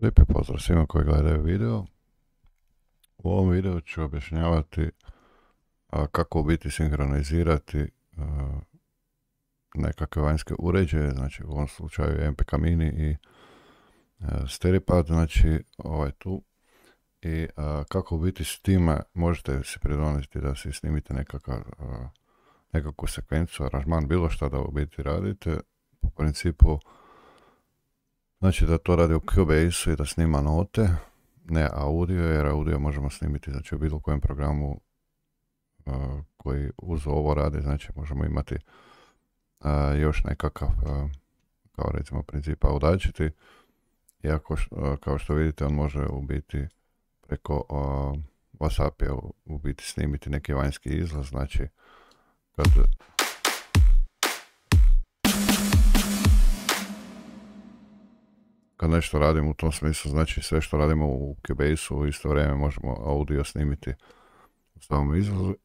Lijepi pozdrav svima koji gledaju video. U ovom videu ću objašnjavati kako u biti sinkronizirati nekakve vanjske uređaje, znači u ovom slučaju MPK Mini i Steripad, znači ovaj tu. I kako u biti s time možete si pridonesti da si snimite nekakvu sekvencu, aranžman, bilo šta da u biti radite. U principu, znači da to radi u Cubase-u i da snima note, ne audio, jer audio možemo snimiti znači u bilo kojem programu koji uz ovo radi, znači možemo imati još nekakav kao recimo princip Audacity, iako kao što vidite on može u biti preko WhatsApp u biti snimiti neki vanjski izlaz, znači kad nešto radimo u tom smislu, znači sve što radimo u Cubase-u u isto vrijeme možemo audio snimiti u samom izlazu.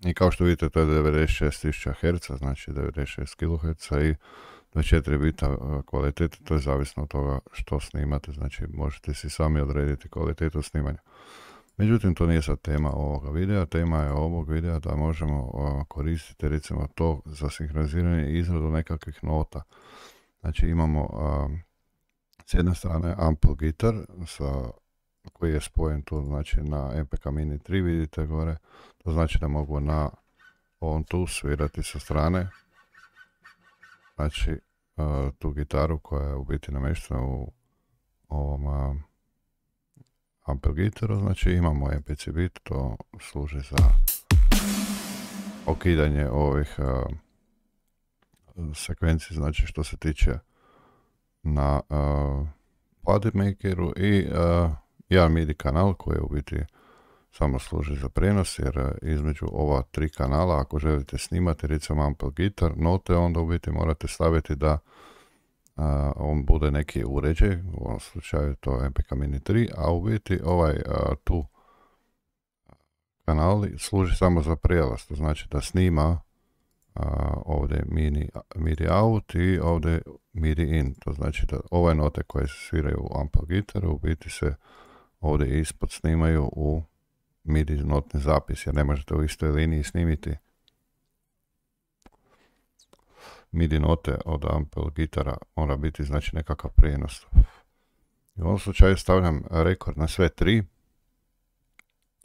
I kao što vidite to je 96.000 Hz, znači 96 kHz i 24 bita kvalitete, to je zavisno od toga što snimate, znači možete si sami odrediti kvalitetu snimanja. Međutim, to nije sad tema ovoga videa, tema je ovog videa da možemo koristiti recimo to za sinkroniziranje i izradu nekakvih nota. Znači imamo s jedne strane Ample Guitar koji je spojen tu znači na MPK Mini 3, vidite gore, to znači da mogu na ovom tu svirati sa strane, znači tu gitaru koja je u biti namještena u ovom Ample Guitaru, znači imamo MPC bit, to služi za okidanje ovih sekvenci, znači što se tiče na Party Makeru i jedan MIDI kanal koji u biti samo služi za prijenos, jer između ova tri kanala ako želite snimati recimo Ample Guitar note, onda u biti morate staviti da on bude neki uređaj, u ovom slučaju to je MPK Mini 3, a u biti ovaj tu kanal služi samo za prijelaz, to znači da snima ovdje MIDI out i ovdje MIDI in, to znači da ove note koje se sviraju u Ample Guitaru u biti se ovdje ispod snimaju u MIDI notni zapis, jer ne možete u istoj liniji snimiti MIDI note od Ample Guitara, mora biti znači nekakav prijenos. U ovom slučaju stavljam rekord na sve tri,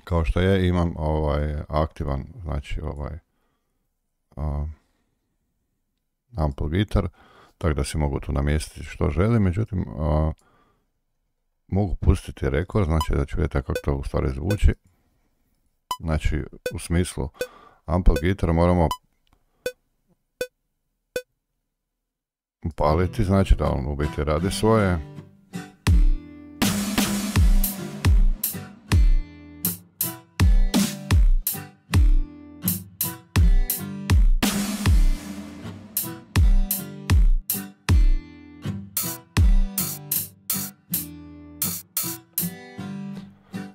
kao što je imam aktivan znači Ample Guitar, tako da si mogu tu namjestiti što želim, međutim mogu pustiti rekord, znači da čujete kako to u stvari zvuči. Znači u smislu Ample Guitar moramo upaliti, znači da on u biti radi svoje.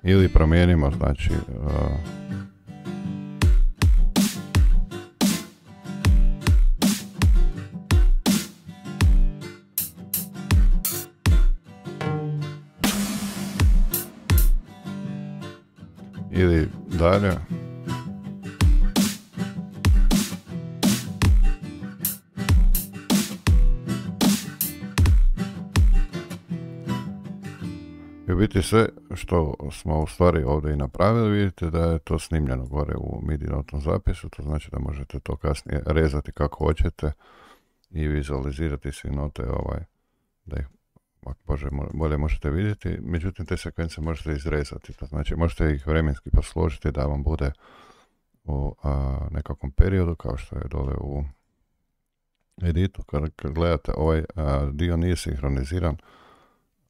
Ili promijenimo znači ili dalje. I u biti sve što smo u stvari ovdje i napravili, vidite da je to snimljeno gore u MIDI notnom zapisu, to znači da možete to kasnije rezati kako hoćete i vizualizirati sve note da ih bolje možete vidjeti. Međutim, te sekvence možete izrezati, to znači možete ih vremenski posložiti da vam bude u nekakvom periodu, kao što je dole u editu. Kad gledate, ovaj dio nije sinhroniziran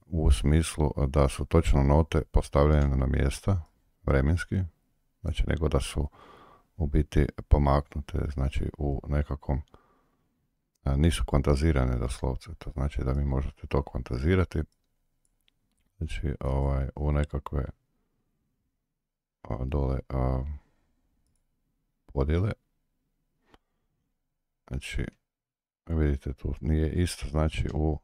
u smislu da su točno note postavljene na mjesta vremenski, znači nego da su u biti pomaknute, znači u nekakvom nisu kvantazirane doslovce, to znači da vi možete to kvantazirati, znači u nekakve dole podjele, znači vidite tu nije isto, znači u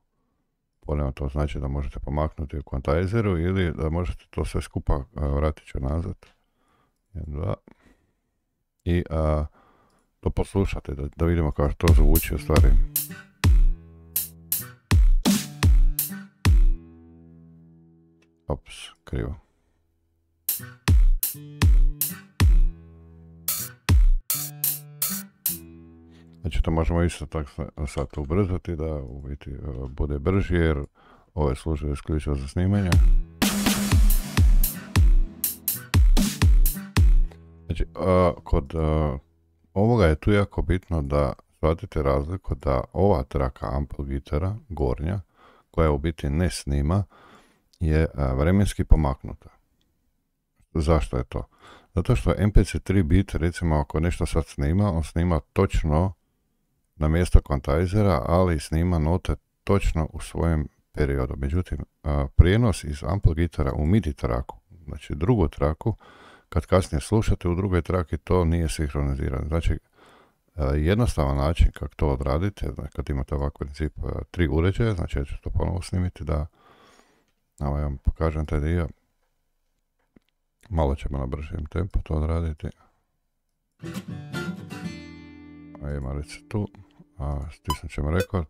Ponovno to znači da možete pomaknuti u quantizeru ili da možete to sve skupa, vratit ću nazad. 1, 2. I to poslušate, da vidimo kako to zvuči u stvari. Ops, krivo. Znači to možemo isto tako sad ubrzati da u biti bude brži, jer ove služe isključivo za snimanje. Znači kod ovoga je tu jako bitno da shvatite razliku da ova traka Ample gitara, gornja, koja u biti ne snima, je vremenski pomaknuta. Zašto je to? Zato što MPC3 bit, recimo ako nešto sad snima, on snima točno na mjesto quantizera, ali snima note točno u svojem periodu. Međutim, prijenos iz Ample gitara u MIDI traku, znači drugu traku, kad kasnije slušate u drugoj traki, to nije sinhronizirano. Znači, jednostavan način kako to odradite, kad imate ovakav princip 3 uređaja, znači ja ću to ponovo snimiti da vam pokažem taj dio. Malo ćemo na bržem tempu to odraditi. Ima reći tu, stisnut ćemo rekord.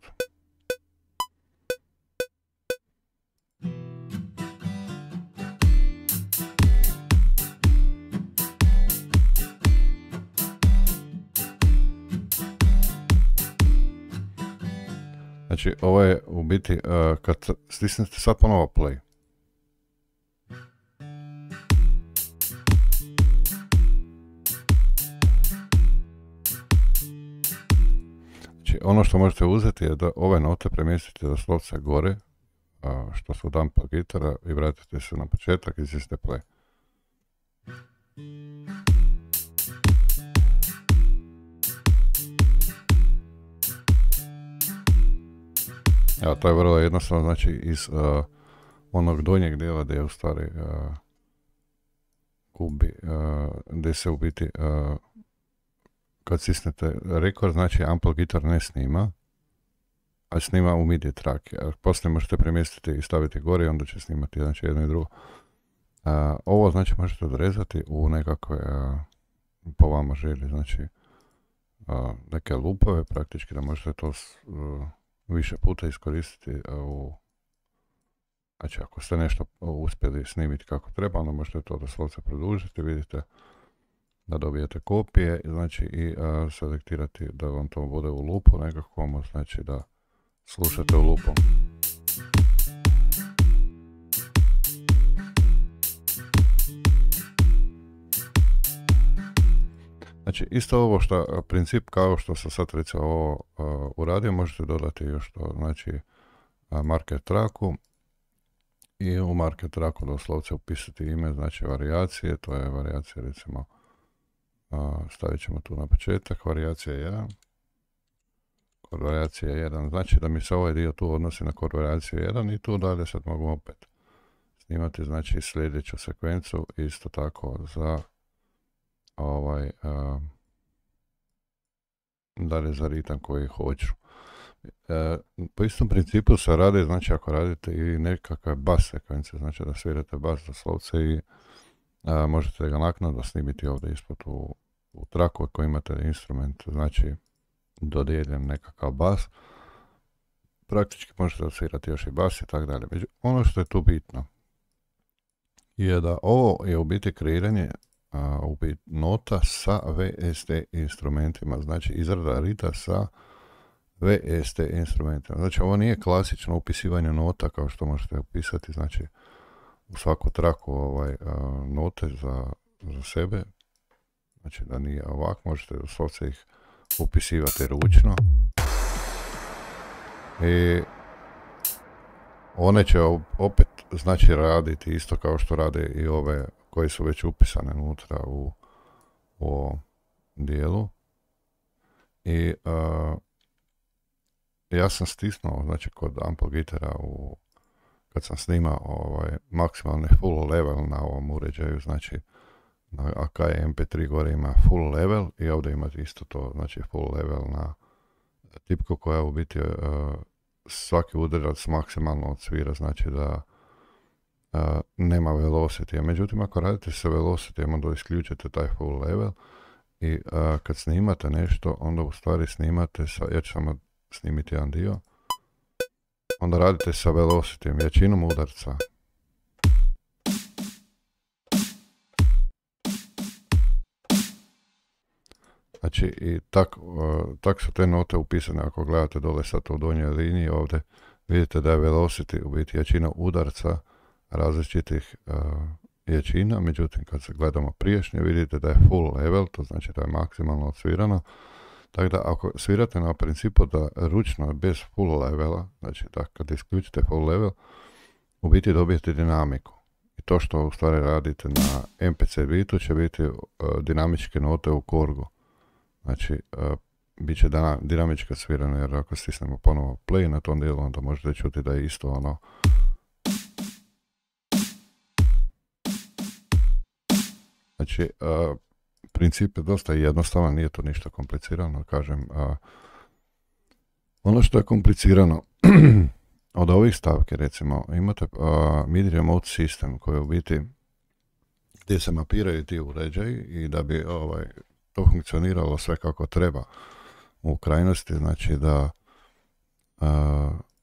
Znači ovo je u biti, kad stisnete sad ponovo play. Ono što možete uzeti je da ove note premjestite doslovce gore, što su od Ample gitara, i vratite se na početak i stisnete play. Evo, to je vrlo jednostavno, znači iz onog donjeg dijela gdje je u stvari gubi, gdje se u biti kad stisnete rekord, znači Ample gitar ne snima, a snima u MIDI track. Poslije možete premjestiti i staviti gore i onda će snimati znači jedno i drugo. Ovo znači možete odrezati u nekakve, po vama želji, znači neke lupove praktički, da možete to više puta iskoristiti. Znači ako ste nešto uspjeli snimiti kako treba, onda možete to doslovce produžiti, vidite da dobijete kopije, znači i selektirati da vam to bude u lupu nekakvom, znači da slušate u lupu. Znači isto ovo što, princip kao što sam sad recimo ovo uradio, možete dodati još to, znači market tracku, i u market tracku doslovce upisati ime, znači varijacije, to je varijacija recimo, stavit ćemo tu na početak, varijacija 1, kod varijacije 1, znači da mi se ovaj dio tu odnosi na kod varijacije 1 i tu dalje sad mogu opet snimati, znači sljedeću sekvencu isto tako za dalje za ritam koji hoću. Po istom principu se radi, znači ako radite i nekakve bas sekvence, znači da svirate bas doslovce i možete ga naknadno snimiti ovdje ispod u traku ako imate instrument, znači dodijeljen nekakav bas, praktički možete odsvirati još i bas i tako dalje. Međutim, ono što je tu bitno je da ovo je u biti kreiranje nota sa VST instrumentima, znači izrada rita sa VST instrumentima. Znači ovo nije klasično upisivanje nota kao što možete upisati, znači u svaku traku note za sebe, znači da nije ovako, možete doslovce ih upisivati ručno i one će opet znači raditi isto kao što rade i ove koje su već upisane unutra u ovom dijelu. I ja sam stisnuo, znači kod Ample gitara kad sam snimao maksimalni full level na ovom uređaju, znači na Akai MP3 gore ima full level i ovdje imate isto to, znači full level na tipku koja u biti svaki udarac maksimalno odsvira, znači da nema velocity. Međutim, ako radite sa velocity, onda isključite taj full level i kad snimate nešto, onda u stvari snimate ja ću samo snimiti jedan dio, onda radite sa velocity, jačinom udarca. Znači, i tak su te note upisane. Ako gledate dole sad u donjoj liniji ovdje, vidite da je velocity u biti jačina udarca različitih jačina, međutim kad se gledamo priješnje, vidite da je full level, to znači da je maksimalno odsvirano. Tako da ako svirate na principu da ručno bez full levela, znači da kad isključite full level, u biti dobijete dinamiku. I to što u stvari radite na MPC bitu će biti dinamičke note u korgu. Znači, bit će dinamička svirana, jer ako stisnemo ponovo play na tom dijelu, onda možete čuti da je isto ono. Znači, princip je dosta jednostavan, nije to ništa komplicirano, kažem. Ono što je komplicirano, od ovih stavke, recimo, imate MIDI remote system koji u biti, gdje se mapiraju ti uređaji i da bi to funkcioniralo sve kako treba u krajnosti, znači da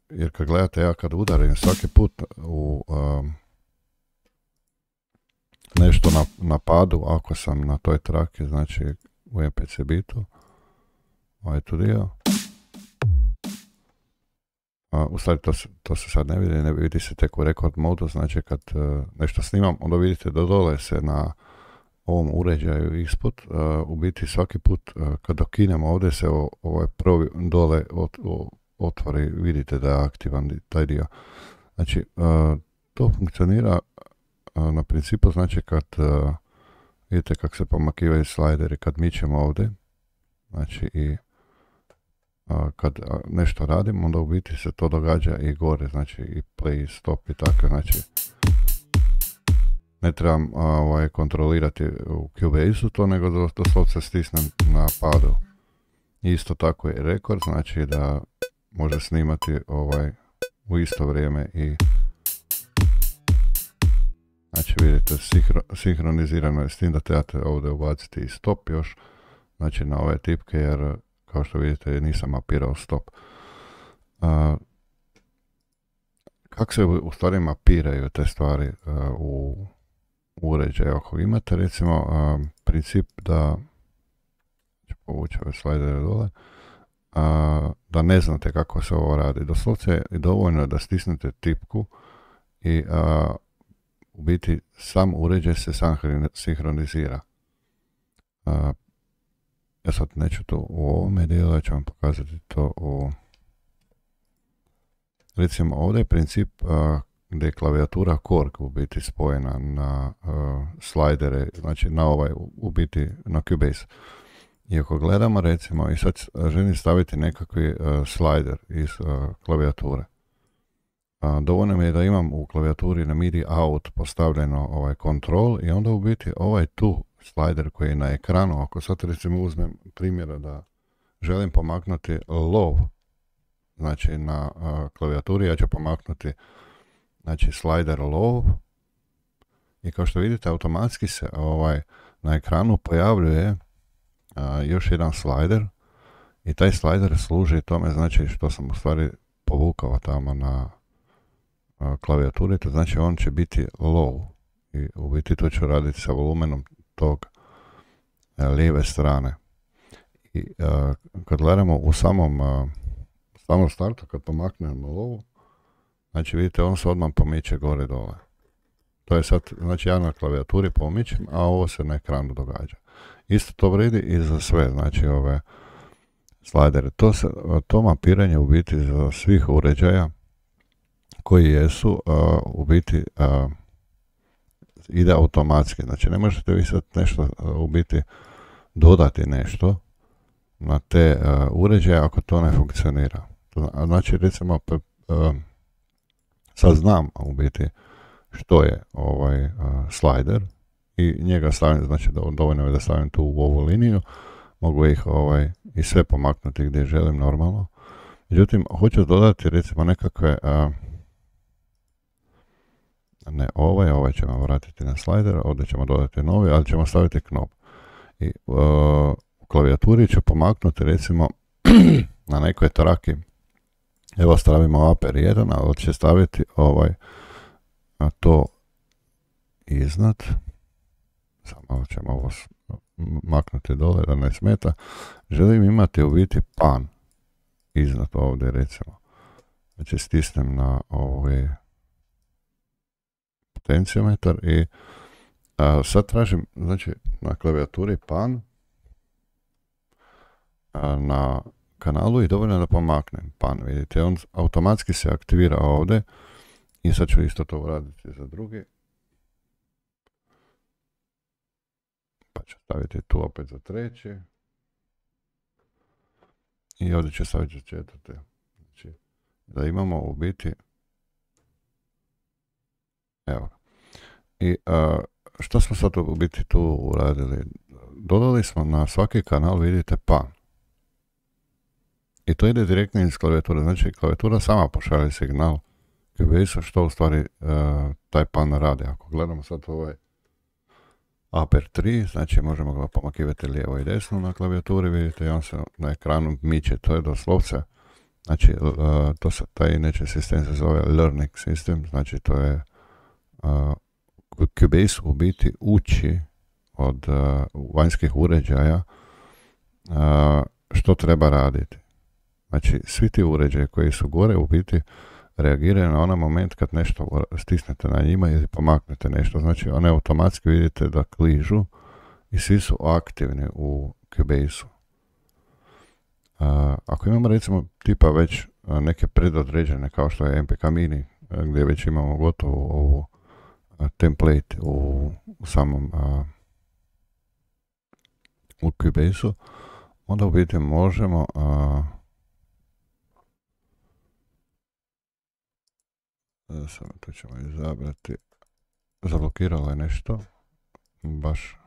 jer kad gledate, ja kad udarim svaki put u nešto na padu, ako sam na toj traki, znači u MPC bitu, ovaj tu dio, u stvari to se sad ne vidi, ne vidi se tek u record modu, znači kad nešto snimam, onda vidite da dole se na ovom uređaju ispod, u biti svaki put kad dokinem ovdje se ovaj prvi dole otvori, vidite da je aktivan taj dio. Znači, to funkcionira na principu, znači kad vidite kako se pomakivaju slajderi, kad mičemo ovdje, znači i kad nešto radim, onda u biti se to događa i gore, znači i play, stop i tako, znači ne trebam kontrolirati u Cubase-u to, nego doslovce stisnem na padu. Isto tako je rekord, znači da može snimati u isto vrijeme i znači vidite sinhronizirano je, s tim da trebate ovdje ubaciti i stop još, znači na ove tipke, jer kao što vidite nisam mapirao stop. Kako se u stvari mapiraju te stvari u uređaju? Ako imate recimo princip da, ću povući ove slajdere dole, da ne znate kako se ovo radi, doslovce je dovoljno da stisnete tipku i u biti sam uređaj se sinhronizira. Ja sad neću to u ovome dijelu, ja ću vam pokazati to u, recimo ovdje je princip gdje je klavijatura Korg u biti spojena na slajdere, znači na u biti na Cubase. I ako gledamo recimo, i sad želim staviti nekakvi slajder iz klavijature. Dovoljno mi je da imam u klavijaturi na MIDI out postavljeno control i onda u biti tu slajder koji je na ekranu, ako sad recimo uzmem primjera da želim pomaknuti low, znači na klavijaturi ja ću pomaknuti znači slider low i kao što vidite automatski se na ekranu pojavljuje još jedan slider i taj slider služi tome, znači što sam u stvari povukao tamo na klavijaturi, to znači on će biti low i u biti to ću raditi sa volumenom tog lijeve strane. I kad gledamo u samom startu, kad pomaknemo low, znači vidite on se odmah pomiče gore dole. To je sad, znači ja na klavijaturi pomičem, a ovo se na ekranu događa. Isto to vredi i za sve, znači ove slajdere. To mapiranje u biti za svih uređaja koji jesu u biti ide automatski. Znači ne možete vi sad nešto u biti dodati nešto na te uređaje ako to ne funkcionira. Znači recimo sad znam u biti što je slider i njega stavim, znači dovoljno je da stavim tu u ovu liniju, mogu ih i sve pomaknuti gdje želim normalno. Međutim, hoću dodati recimo nekakve, ne ovaj ćemo vratiti na slider, ovdje ćemo dodati novi, ali ćemo staviti knop. I u klavijaturi ću pomaknuti recimo na nekoj traki, evo stavimo Aper 1, ali će staviti to iznad, samo ćemo ovo maknuti dole da ne smeta. Želim imati u biti pan iznad ovdje recimo. Znači stisnem na ovaj potenciometar i sad tražim, znači na klavijaturi pan na kanalu i dovoljno da pomaknem pan, vidite, on automatski se aktivira ovdje i sad ću isto to uraditi za drugi. Pa ću staviti tu opet za treći. I ovdje ću staviti za četvrte. Znači, da imamo u biti, evo. I što smo sad u biti tu uradili? Dodali smo na svaki kanal, vidite, pan. I to ide direktno iz klavijature. Znači, klavijatura sama pošalje signal Cubase-u što u stvari taj pan radi. Ako gledamo sad ovaj Aper 3, znači možemo ga pomakivati lijevo i desno na klavijaturi, vidite, i on se na ekranu miče. To je doslovce, znači, taj inače sistem se zove Learning System, znači to je Cubase u biti uči od vanjskih uređaja što treba raditi. Znači, svi ti uređaji koji su gore u biti reagiraju na onaj moment kad nešto stisnete na njima ili pomaknete nešto. Znači, one automatski vidite da kližu i svi su aktivni u Cubase-u. Ako imamo recimo tipa već neke predodređene kao što je MPK Mini, gdje već imamo gotovo ovu template u samom u Cubase-u, onda u biti možemo samo to ćemo izabrati, zablokiralo je nešto baš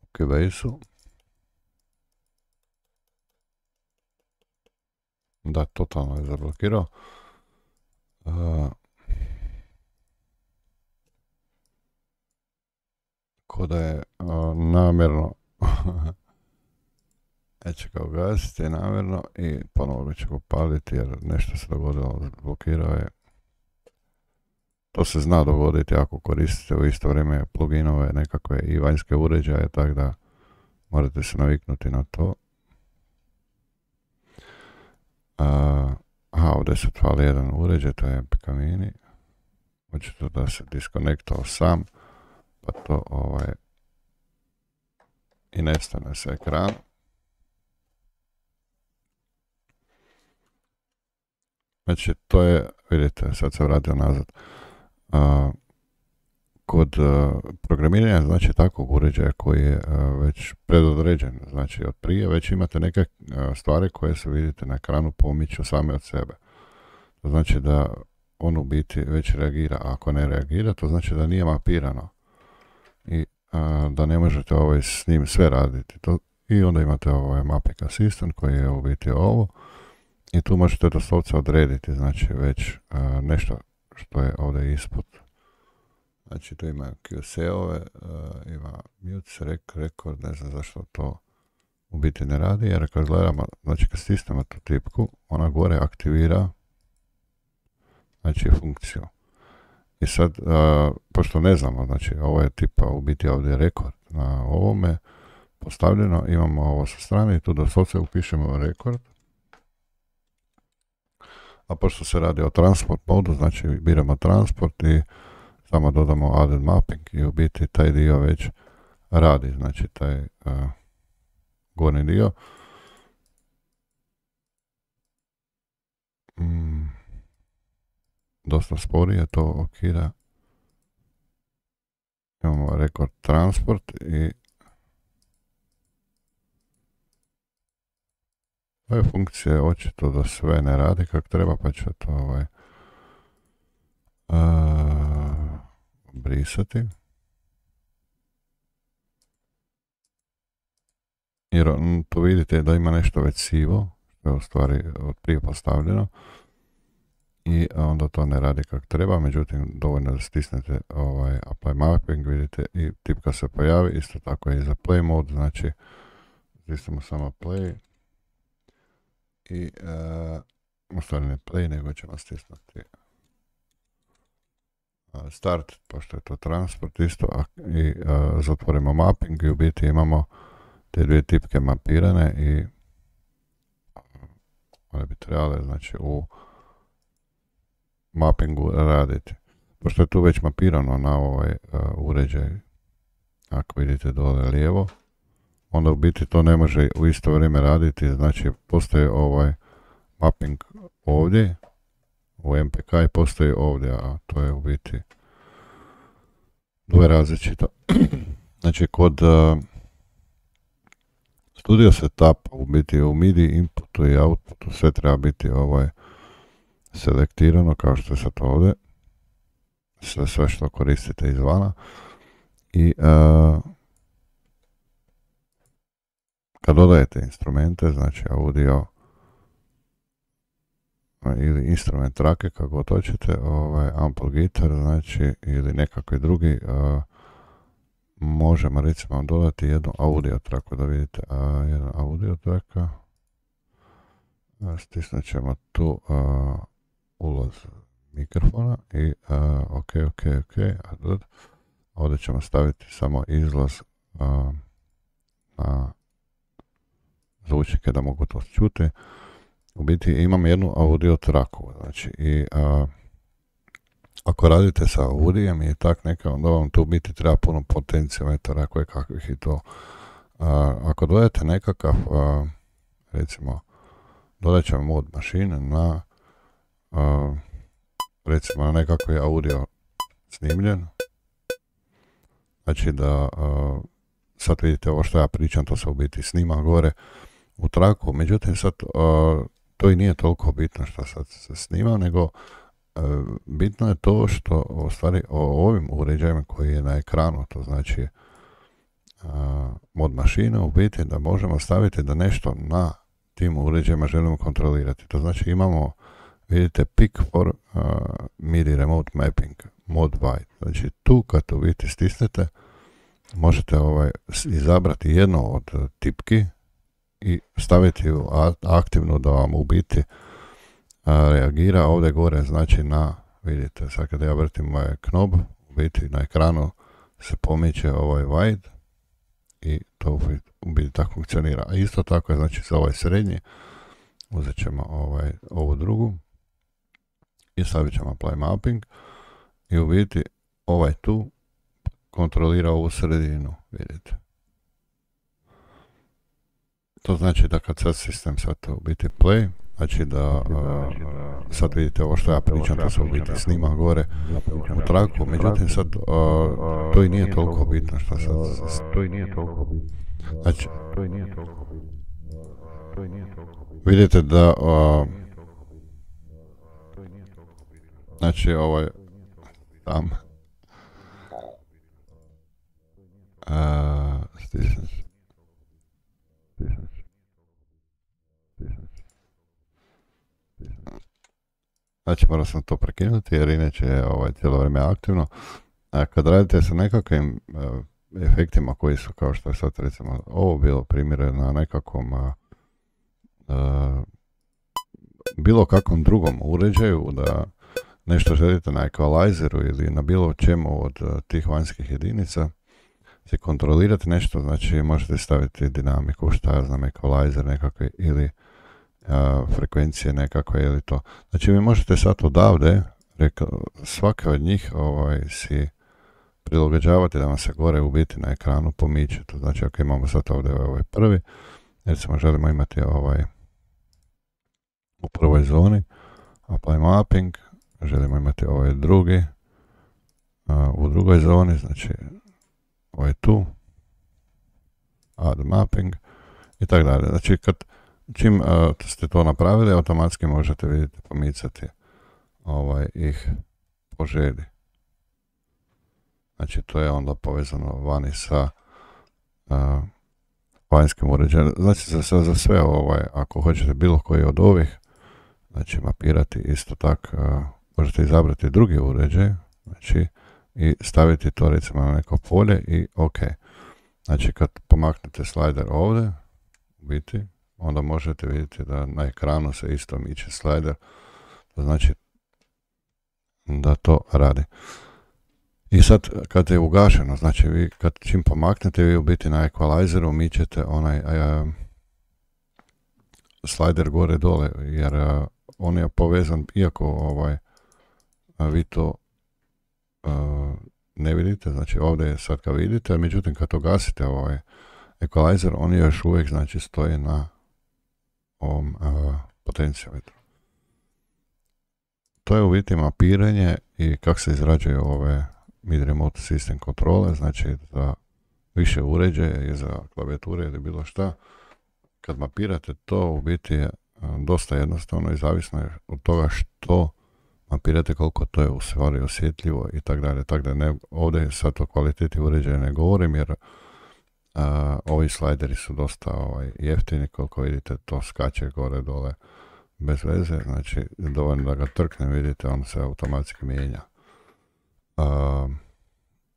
u Cubase-u. Da, totalno je zablokirao. Ko da je namjerno neće ga ugasiti namjerno i ponovno će ga upaliti jer nešto se dogodilo, blokirao je. To se zna dogoditi ako koristite u isto vrijeme pluginove nekakve i vanjske uređaje, tako da morate se naviknuti na to. Ovdje se fali jedan uređaj, to je MPK Mini. Očito da se diskonektao sam, pa to i nestane sa ekran. Znači, to je, vidite, sad se vratio nazad. Kod programiranja, znači, takvog uređaja koji je već predodređen, znači, od prije već imate neke stvari koje se, vidite, na ekranu pomiču same od sebe. To znači da on u biti već reagira, a ako ne reagira, to znači da nije mapirano i da ne možete s njim sve raditi. I onda imate Mapping Assistant koji je u biti ovo. I tu možete doslovce odrediti, znači već nešto što je ovdje ispod. Znači tu ima QC-ove, ima mute, record, ne znam zašto to u biti ne radi, jer kad gledamo, znači kad stisnemo tu tipku, ona gore aktivira, znači funkciju. I sad, pošto ne znamo, znači ovo je tipa u biti ovdje rekord na ovome postavljeno, imamo ovo sa strane i tu doslovce upišemo rekord. A pošto se radi o transport modu, znači biramo transport i samo dodamo added mapping i u biti taj dio već radi, znači taj gornji dio. Dosta sporije to okira. Imamo rekord transport i ove funkcije očito da sve ne radi kako treba, pa ću to brisati. Jer tu vidite da ima nešto već sivo, što je u stvari od prije postavljeno i onda to ne radi kako treba, međutim dovoljno da stisnete apply mapping, vidite i tipka se pojavi, isto tako je i za play mode, znači stisnemo samo play i u stvari ne play, nego ćemo stisnuti start, pošto je to transport isto, i zatvorimo mapping i u biti imamo te dvije tipke mapirane i one bi trebale znači u mappingu raditi. Pošto je tu već mapirano na ovaj uređaj, ako vidite dole lijevo, onda u biti to ne može u isto vrijeme raditi, znači postoji ovaj mapping ovdje u MPK i postoji ovdje, a to je u biti dvoje različito. Znači kod Studio Setupa u biti u MIDI inputu i outputu sve treba biti selektirano kao što je sad ovdje, sve što koristite izvana i kad dodajete instrumente, znači audio ili instrument trake, kako god hoćete, ample gitar, znači, ili nekakvi drugi, možemo recimo dodati jednu audio traku, da vidite, jedna audio traka, stisnut ćemo tu ulaz mikrofona i ok, ovdje ćemo staviti samo izlaz na zvučnike da mogu to čuti. U biti imam jednu audio traku, znači i ako radite sa audijem i tak neka, onda vam tu biti treba puno potencijometara koje kakvih i to. Ako dodajete nekakav, recimo, dodat ćemo mod mašine na, recimo na nekakvi audio snimljen, znači da sad vidite ovo što ja pričam, to se u biti snima gore u traku, međutim sad to i nije toliko bitno što sad se snima, nego bitno je to što u stvari o ovim uređajima koji je na ekranu, to znači mod mašine, u biti da možemo staviti da nešto na tim uređajima želimo kontrolirati. To znači imamo, vidite, pick for MIDI remote mapping, mod wide. Znači tu kad u biti stisnete, možete izabrati jedno od tipki i staviti ju aktivno da vam u biti reagira ovdje gore, znači na, vidite, sad kada ja vrtim ovaj knob, u biti na ekranu se pomiče ovaj wide i to u biti tako funkcionira. A isto tako je znači za ovaj srednji, uzet ćemo ovu drugu i stavit ćemo apply mapping i u biti ovaj tu kontrolira ovu sredinu, vidite. To znači da kad sad sistem sad u biti play, znači da sad vidite ovo što ja pričam, to se u biti snima gore u traku, međutim sad to i nije toliko bitno što sad, znači vidite da znači tam znači moram sam to prekinuti jer inače je cijelo vrijeme aktivno. Kad radite sa nekakvim efektima koji su kao što je sad recimo ovo bilo primjere na nekakvom bilo kakvom drugom uređaju, da nešto želite na equalizeru ili na bilo čemu od tih vanjskih jedinica se kontrolirati nešto, znači možete staviti dinamiku, šta ja znam, equalizer nekakve ili frekvencije nekakve ili to. Znači vi možete sad odavde svake od njih si prilagođavati da vam se gore u biti na ekranu pomiče. To znači ako imamo sad ovdje ovaj prvi, recimo želimo imati u prvoj zoni apply mapping, želimo imati ovaj drugi u drugoj zoni, znači ovaj tu add mapping i tako dalje. Znači čim ste to napravili, automatski možete vidjeti pomicati ih po želji. Znači to je onda povezano vani sa vanjskim uređajem. Znači za sve ako hoćete bilo koji od ovih, znači mapirati isto tako, možete izabrati drugi uređaj, znači i staviti to recimo na neko polje i ok. Znači kad pomaknete slider ovdje, u biti, onda možete vidjeti da na ekranu se isto miče slider, to znači da to radi. I sad kad je ugašeno, znači vi kad čim pomaknete, vi u biti na equalizeru mičete onaj slider gore dole, jer on je povezan, iako vi to ne vidite, znači ovdje je sad kad vidite, međutim kad ugasite equalizer, on još uvijek znači stoji na ovom potenciometru. To je u biti mapiranje i kako se izrađuju ove mid remote system kontrole, znači za više uređaje i za klavijature ili bilo šta. Kad mapirate to, u biti je dosta jednostavno i zavisno je od toga što mapirate, koliko to je u stvari osjetljivo i tako dalje. Tako da ne, ovdje sad o kvaliteti uređaja ne govorim, jer ovi slajderi su dosta jeftini, koliko vidite to skače gore dole bez veze, znači dovoljno da ga trknem, vidite, on se automatski mijenja.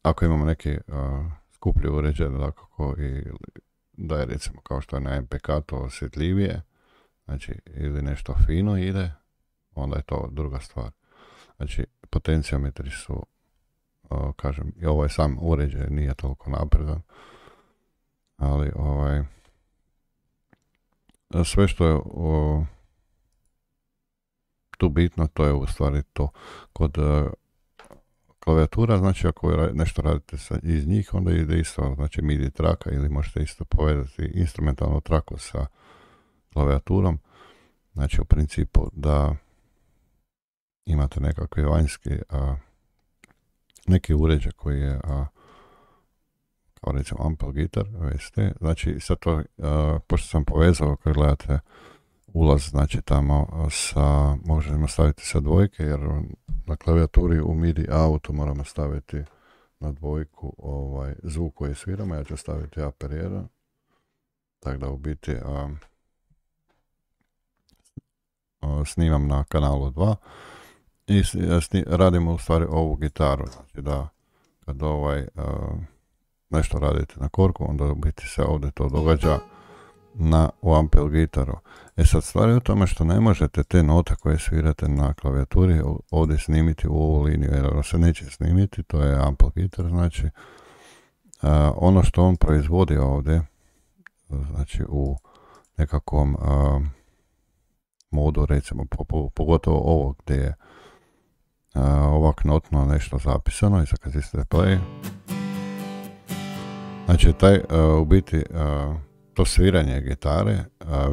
Ako imamo neki skuplji uređaj, dakako, i da je recimo kao što je na MPK to osjetljivije, znači ili nešto fino ide, onda je to druga stvar. Znači potenciometri su, kažem, i ovaj sam uređaj nije toliko napredan, ali sve što je tu bitno, to je u stvari to. Kod klavijatura, znači ako nešto radite iz njih, onda ide isto, znači MIDI traka, ili možete isto povezati instrumentalnu traku sa klavijaturom. Znači u principu da imate nekakvi vanjski neki uređaj koji je kao recimo Ampel Guitar VST, znači sad to pošto sam povezao, kad gledate ulaz, znači tamo možemo staviti sa dvojke, jer na klavijaturi u MIDI auto moramo staviti na dvojku zvuk koji sviramo. Ja ću staviti A1, tako da u biti snimam na kanalu 2 i radimo u stvari ovu gitaru, znači da kad nešto radite na korku, onda u biti se ovdje to događa u Ampel gitaru. Sad stvar je u tome što ne možete te note koje svirate na klavijaturi ovdje snimiti u ovu liniju, jer ono se neće snimiti, to je Ampel gitar, znači ono što on proizvodi ovdje, znači u nekakvom modu, recimo pogotovo ovo gdje je ovak notno nešto zapisano, i sad kad stisnete play, znači taj u biti to sviranje gitare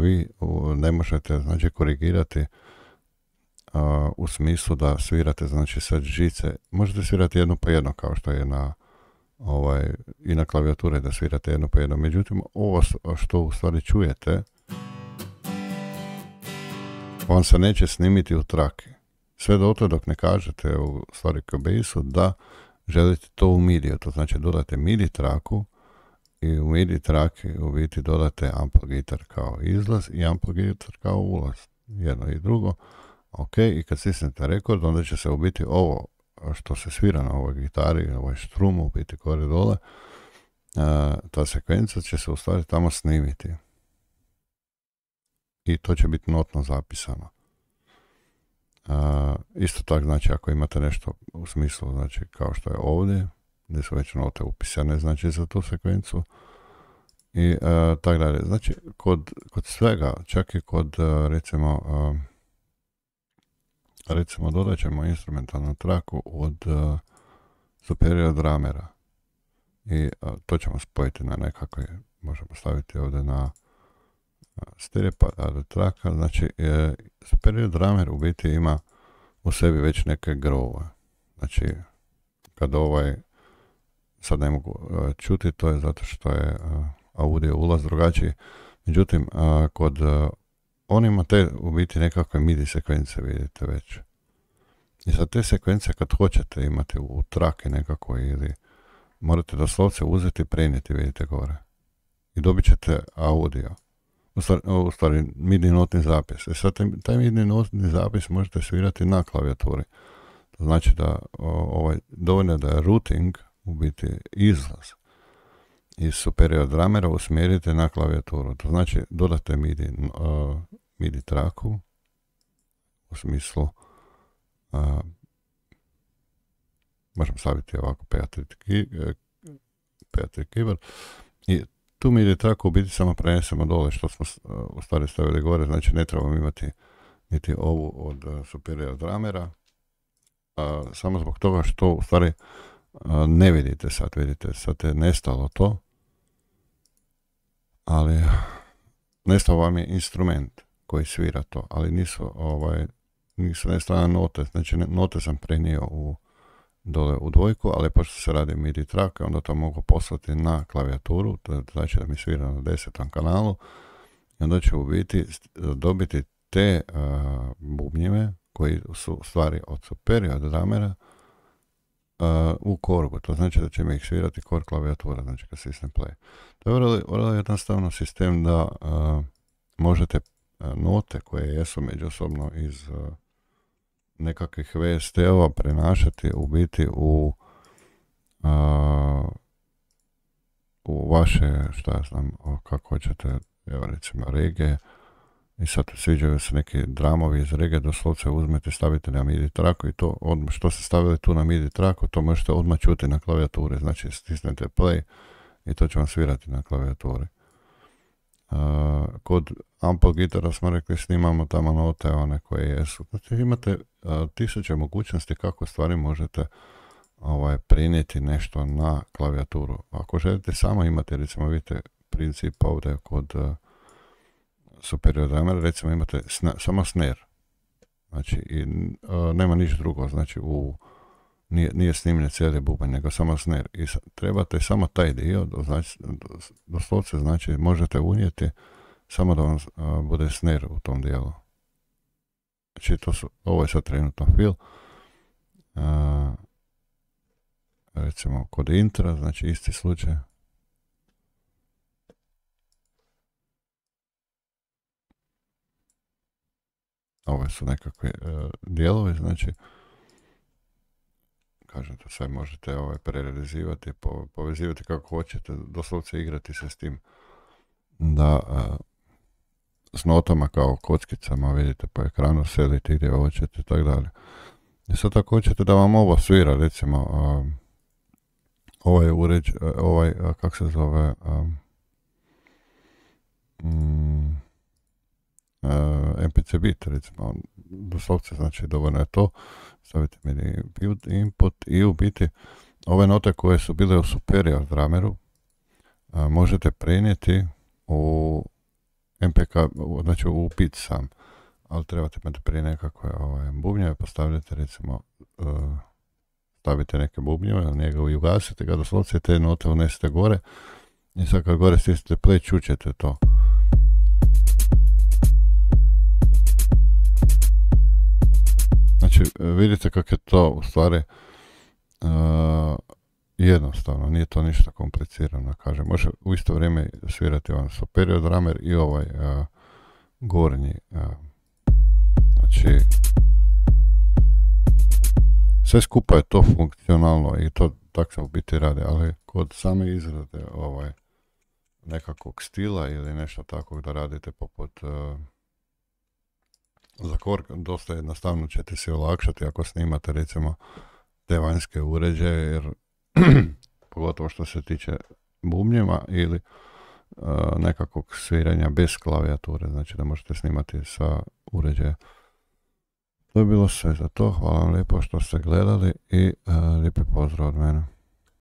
vi ne možete, znači, korigirati u smislu da svirate, znači, sad žice, možete svirati jedno po jedno, kao što je na i na klavijature da svirate jedno po jedno. Međutim, ovo što u stvari čujete vam se neće snimiti u traki. Sve dotle dok ne kažete u stvari Cubase-u da želite to u MIDI-u, to znači dodate MIDI traku i u MIDI traki u biti dodate Ampel Guitar kao izlaz i Ampel Guitar kao ulaz. Jedno i drugo. Ok, i kad stisnete rekord, onda će se u biti ovo što se svira na ovoj gitari, ovoj štrumu, u biti gore dole, ta sekvenca će se u stvari tamo snimiti. I to će biti notno zapisano. Isto tako, znači, ako imate nešto u smislu, znači, kao što je ovdje, gdje su već note upisane, znači, za tu sekvencu, i tako dalje. Znači, kod svega, čak i kod, recimo dodat ćemo instrumentalnu traku od Superior Drummera, i to ćemo spojiti na nekakve, možemo staviti ovdje na stereo traka. Znači, Superior Drummer u biti ima u sebi već neke grove. Znači, kad sad ne mogu čuti, to je zato što je audio ulaz drugačiji. Međutim, kod on ima te u biti nekakve MIDI sekvence, vidite već. I sad te sekvence kad hoćete imati u traki nekako, ili morate doslovce uzeti i prenijeti, vidite gore. i dobit ćete audio. U stvari MIDI notni zapis. Sad taj MIDI notni zapis možete svirati na klavijaturi. To znači da dovoljno da je routing, u biti izlaz iz Superior Drummera, usmjerite na klavijaturu. To znači dodate MIDI traku, u smislu možemo staviti ovako P3 keyboard i tu MIDI traku u biti samo prenesemo dole što smo u stvari stavili gore, znači ne trebamo imati niti ovu od Superior Drummera, samo zbog toga što u stvari ne vidite sad je nestalo to, ali nestao vam je instrument koji svira to, ali nisu nestane note, znači note sam prenio dole u dvojku, ali pošto se radi MIDI track, onda to mogu poslati na klavijaturu, to znači da mi svira na 10. kanalu, i onda ću u biti dobiti te bubnjeve koji su u stvari od Superior Drummera u korgu, to znači da će mi ih svirati core klavijatura, znači kad stisnem play. To je vrlo jednostavno sistem da možete note koje jesu međusobno iz nekakvih VST-ova prenašati u biti u vaše, šta ja znam, kako hoćete, evo recimo reggae, i sad sviđaju se neki dramovi iz reggae, doslovce uzmete, stavite na MIDI traku i to odmah što ste stavili tu na MIDI traku, to možete odmah čuti na klavijaturi, znači stisnete play i to će vam svirati na klavijaturi. Kod Ample gitara smo rekli snimamo tamo note one koje jesu. Znači imate tisuće mogućnosti kako stvari možete prenijeti nešto na klavijaturu. Ako želite samo imate, recimo vidite princip ovdje kod Superior Drummera, recimo imate samo snare. Znači i nema ništa drugo, znači nije snimljen cijeli bubanj, nego samo snare. I trebate samo taj dio, doslovce znači možete unijeti samo da vam bude snare u tom dijelu. Znači ovo je sad trenutno fill. Recimo kod intra, znači isti slučaj. Ove su nekakve dijelovi, znači kažete, sve možete prerealizivati, povezivati kako hoćete, doslovce igrati se s tim da s notama kao kockicama vidite po ekranu, seliti gdje hoćete i tako dalje. I sad ako hoćete da vam ovo svira, recimo kako se zove, MPC bit, recimo, doslovce znači dovoljno je to, stavite MIDI input i u biti ove note koje su bile u Superior Drummeru možete prenijeti u MPK, znači u pit sam, ali trebate imati prije nekakve bubnjeve, postavljate recimo stavite neke bubnjeve na njega i ugasite ga, doslovce te note unesete gore i sad kad gore stisnete play čućete to. Znači vidite kako je to u stvari jednostavno, nije to ništa komplicirano, kažem. Može u isto vrijeme svirati Superior Drummer i gornji. Znači sve skupa je to funkcionalno i to tako se u biti radi, ali kod same izrade nekakvog stila ili nešto takvog da radite poput za core, dosta jednostavno ćete si olakšati ako snimate recimo te vanjske uređaje, jer pogotovo što se tiče bubnjeva ili nekakvog sviranja bez klavijature, znači da možete snimati sa uređaja. To je bilo sve za to, hvala vam lijepo što ste gledali i lijepi pozdrav od mene.